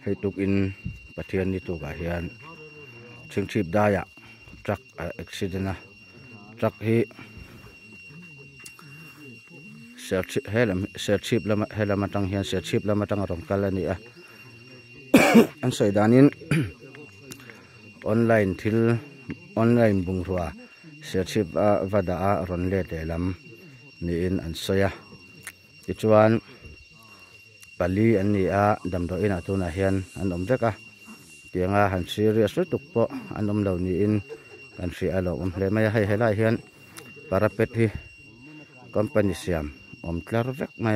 ให้ตุกอินประเทศนี้ตุกอาเฮียนเชิงชีพได้อะทรัคอุบิเหตุนะทรัคที่เสียชีพแล้วให้เรามาตั้งเฮียนเสียชีพแล้วมาตั้งรวมกันแล้วนี่อ่ะ อันใส่ด้านนี้ออนไลน์ทิลออนไลน์บุงรัวเสียชีพวัดารอนเล่เดลำนี่อินอันเสียที่ชวนปลีอันนี้ดำโดยนัตุนาเฮียนอันอมเด็กเตียงหันซีเรียสตุกปะอันอมเหล่านี้อินกันสีอารมณ์เลยไม่ให้ไล่เฮียนปาราเป็ดที่คอมพานีเซียมอมคลาร์เวกมา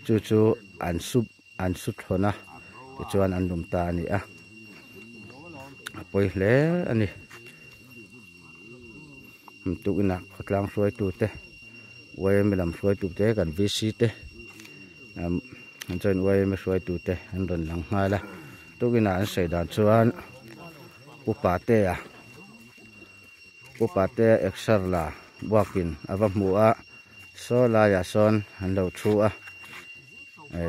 จู่อันสุดหัวนะที่ชวนอันดุมตานี่ปล่อยเล่อันนี้ตุกินักขดลางสวยตุเตไว้ไม่ลำสวยตุเตกันวิสิเตอันจนไว้ไม่สวยตุเตอันโดนหลังมาละตุกินักใส่ด่านชวนปุปาเตเอ็กซ์ลาบวกินอาวัมมัวโซลายาซอนอันเราชัว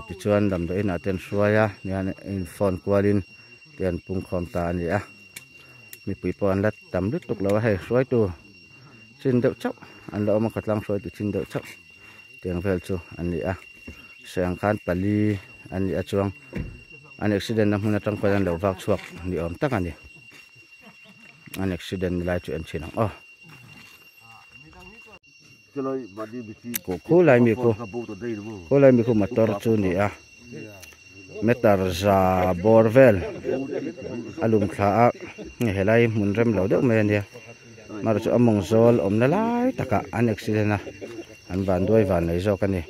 ที่ชวนดำโดยนักเต้นสวยเนี่ยอินฟอนกวาลินเตียนปุ่งคอมตานี่มีปุ๋ยปอนและดำลึกตุกเราให้สวยตัวชินเดือดชับอันเรามาขัดล้างสวยตัวชินเดือดชับเตียงเฟลจูอันนี้เสียงคานปลีอันนี้ช่วงอันอุบิเหตุนั้นมันต้องคอยดันเราวักชวกนี่อมตักอันนี้อันอุบิเหตุนี่ลายจุดอันเชิงคู่ลายมีคู่มาตอร์จูนี่เมตาร์ซาบอร์เวลอารมณ์ข้าเฮลัยมุนเริ่มเหล่าเด็กเมียนมาเราจะอมงโซลอมนั่นไล่ตะกะอันอุบิเหตุนะอันบานด้วยบานในโซกันนี่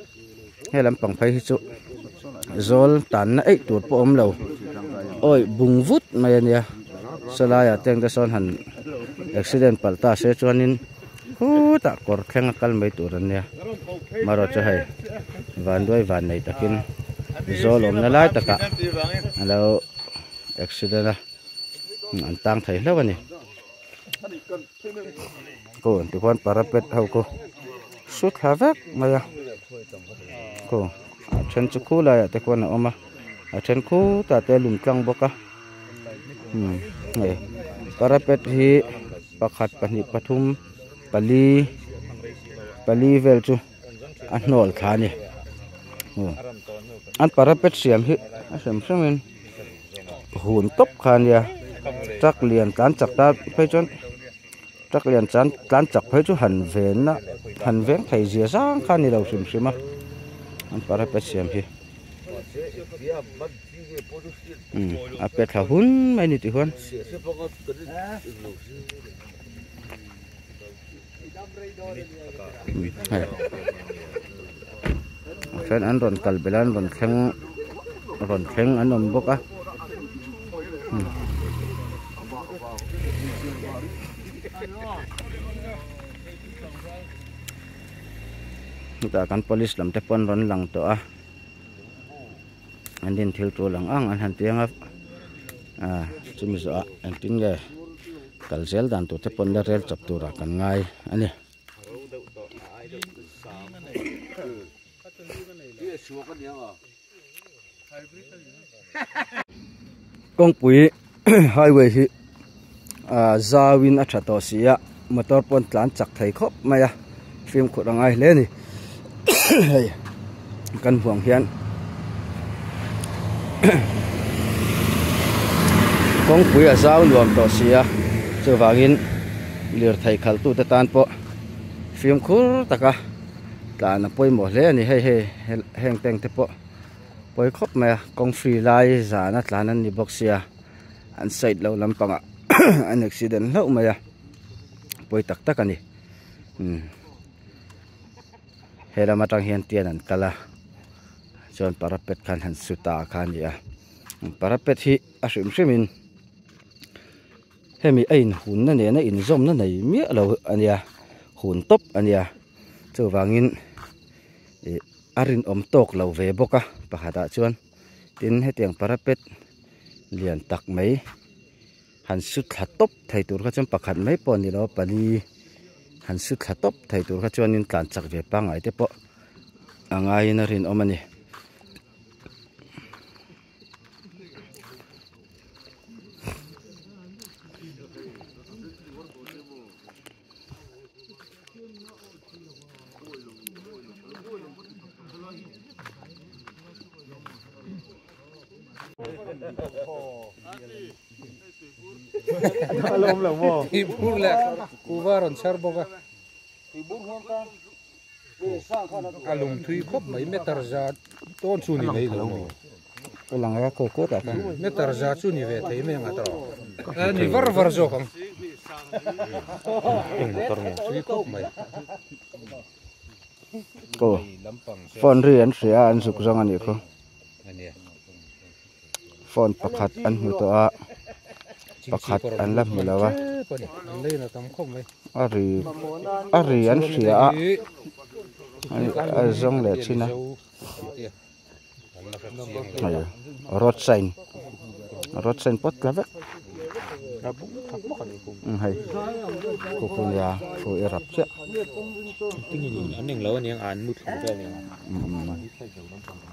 ให้ลำปังไปที่จุโซลตันไอตัวปอมเหล่าโอ้ยบุงวุดเมียนสลายเตียงจะซ้อนหันอุบิเหตุปัลตาเสียจวนนินตะกอร์แข่งกันไม่ตัวนั้นมาเราจะให้บานด้วยบานในตะกินโซลมนั่นไล่ตะกะแล้วอุบิเหตุนะอันต่างไทยแล้ววันนี้ก็ทุกคนปาราเป็ดเขาก็สุดหาแวกมาก็ฉันจะคู่เลยแต่คนเอามาฉันคู่แต่เตลุมกลางบกปาราเป็ดที่ประคัดปนิปทุมปลีเวลจูอันโนลขานี่อันปาราเป็ดเสียมที่เสียมเสมินหุ่นตบขานี่จักเลียนการจักตาไปจนจักเลียนการจักไปจนหันเวนนะหันเวนไข่เสียสร้างขานี่เราสิมอันปาราเป็ดเสียมที่เป็ดขาหุ่นไม่นี่ติคนฉันอันรอนกัลเบลันรอนแข็งอันนมบกแต่การ polis ลำเตปนรอนหลังตัวอันนี้ทิลตัวหลังอันหันเตียงจุมิสอันทิ้งแกกัลเซลดันตัวเตปนเรลจับตัวรักันง่ายอันนี้กองปุ๋ยไฮเวย์ที่ซาวินอัชตอสีมอเตอร์ปนหลานจักไทยครบไหมฟิล์มขุดอะไรเลยนี่ กันห่วงเพียนกองปุ๋ยซาวรวมต่อสีเจอวากินเลือดไทยขัลตุตะตานปะฟิล์มขุดตะกะตาหน้าป่วยหมดเลยนี่ให้แห้งแต่งเทปะป่วยครบไหมกองฟรีไลน์จานัดหลานั้นนี่บอกเสียอันใส่เราลำปังอันอุบิเหตุแล้วไหมป่วยตักกันนี่เฮรามาตั้งเฮียนเตียนันกะละจนปาราเป็ดคันหันสุตาคันนี่ปาราเป็ดที่อาศัยมินให้มีไอ้หุ่นนั่นเนี่ยอินซอมนั่นไหนเมียเราอันนี้หุ่นตบอันนี้เจ้าวางินอารินอมตกเราเวบกปะหาตาชวนตินให้เตียงปาราเป็ดเลียนตักไหมหันสุดขัดตบไทยตัวเขาจำปะขัดไหมปอนนี่เราปนีหันสุดขัดตบไทยตัวเขาชวนนินการจักเวปังไอเตปะอ่างไงนารินอมันนี่ Alam lang mo. Ibur la. Kuwaron sarboga. Ibur honka. Alum thui khop mai metar za ton chu ni nei lo. Lang ga ko ta kan. Metar za chu ni ve thei me nga tro. Ni var zo kang. Motor mo. Thui khop mai. Ko. Phone rian sia an suk jong ani ko. Ani. Phone pakhat an hu to a. Pakhat an lam hilawa. Lei na tam khop mai. Ari an sia a. Azong le china. Road sign pot la vek. Hay. Ko ko ya ko irap cha. Tingin aning law ni ang an mut ba ni.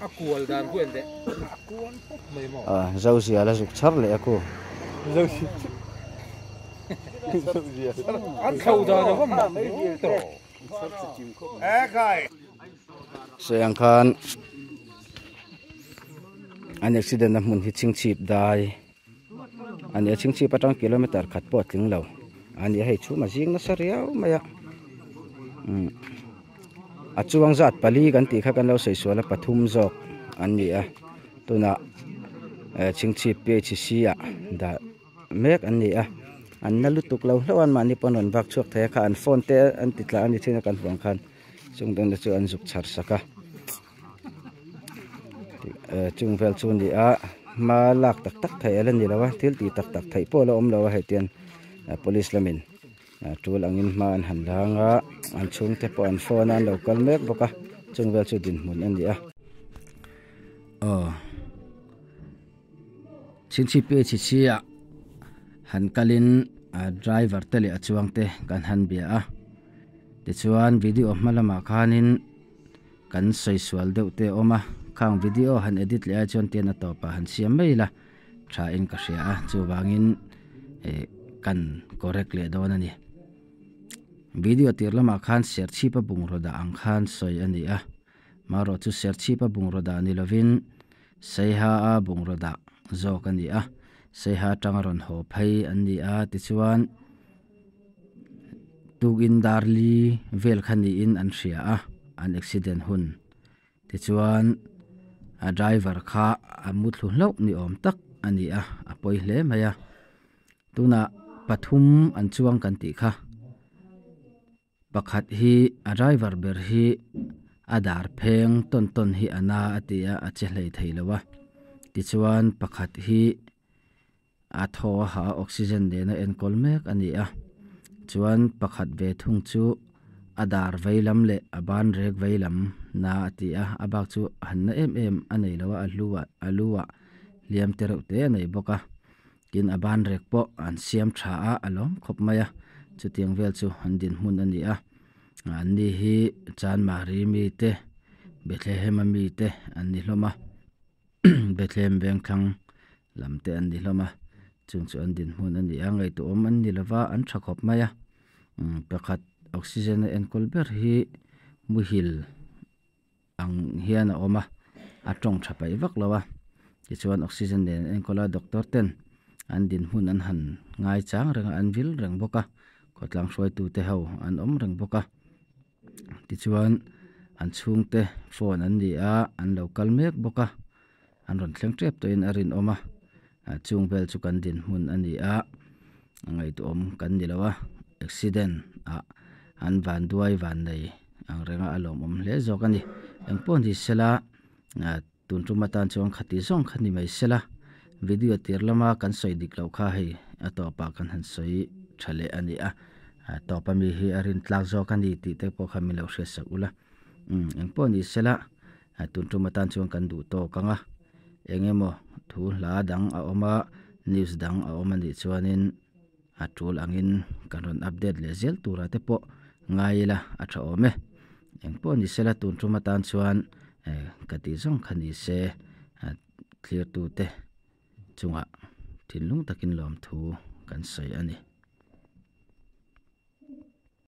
Aku al dan ku ende. Mai mo. Zau sia la suk char le aku. Zau sia. An khau da no ma. Sayang kan an accident na mun hi ching chip dai an ching chip atang kilometer khat pot ling lo an hei chu ma jing na sariau maya achuang zat pali kan ti kha kan lo sei suala pathum jok an ni a tuna ching chip PHC a da mek an ni a an na lutuk lo hlawan ma ni ponon bak chuak the kha an phone te an titla an thina kan huang khan chung dang na chu an zuk char saka chung vel chun di a ma lak tak tak thai alan ni lawa thil ti tak tak thai polo om lawa hetian police lamin tul angin ma an han langa an chung te pon phone an local mek boka chung vel chu din mun an dia chin chi pe chi chia han kalin driver tele achuang te kan han bia a ti chuan video malama khanin kan sei swal deuh te oma khang video han edit le a chon te na to pa han siam meila tha in ka ria a chu wangin kan correct le don ani video tirlama khan share chi pa bung roda ang khan soi ani a maro chu share chi pa bung roda ni lovin seiha a bung roda zo kan ni a seiha tangaron ho phai an ni a ti chuan tugin darli vel khani in an ria a an accident hun ti chuan a driver kha amut lu lo ni om tak ani a apoi hle maya tuna pathum an chuang kan ti kha pakhat hi a driver ber hi adar pheng ton ton hi ana atia a che hlei theilowa ti chuan pakhat hi a tho ha oxygen de na en kolmek ani a chuan pakhat ve thung chu adar veilam le aban rek veilam na atia abak chu hanna em anei lawa aluwa liam tereu te nei boka kin aban rek po an siam tha a alom khop maya chu tiang vel chu handin mun ani a ani hi chan mari mi te Bethlehem mi te ani hloma Bethlehem bengkhang lamte ani hloma chung chu andin mun ani a ngai tu om an ni lawa an tha khop maya pakhat oxygen en kolber hi muhil ang hiana oma atong thapai vak lawa ti chuan oxygen en kola doctor ten an din hun an han ngai chang reng an vil reng boka khotlang hroi tu te ho an om reng boka ti chuan an chung te phone an ni a an local mek boka an ron thleng trep to in arin oma chung vel chu kan din hun ani a ngai tu om kan ni lawa accident an van duai van nei ang renga alom om hle zokani engpon hi sela tuntruma tan chong khati zong khani mai sela video tirlama kan soi dik lo kha hei ato pa kan han soi thale ani a to pa mi hi arin tlak zokani ti te po khami lo hre sakula engpon hi sela tuntruma tan chong kan du to kanga engemo thu la dang a oma news dang a oma ni chuanin atul angin karon update le zel tura te po ngaila atha ome engpo ni sela tun truma tan chuan kati zong khani se clear tu te chunga thinlung takin lom thu kan soi ani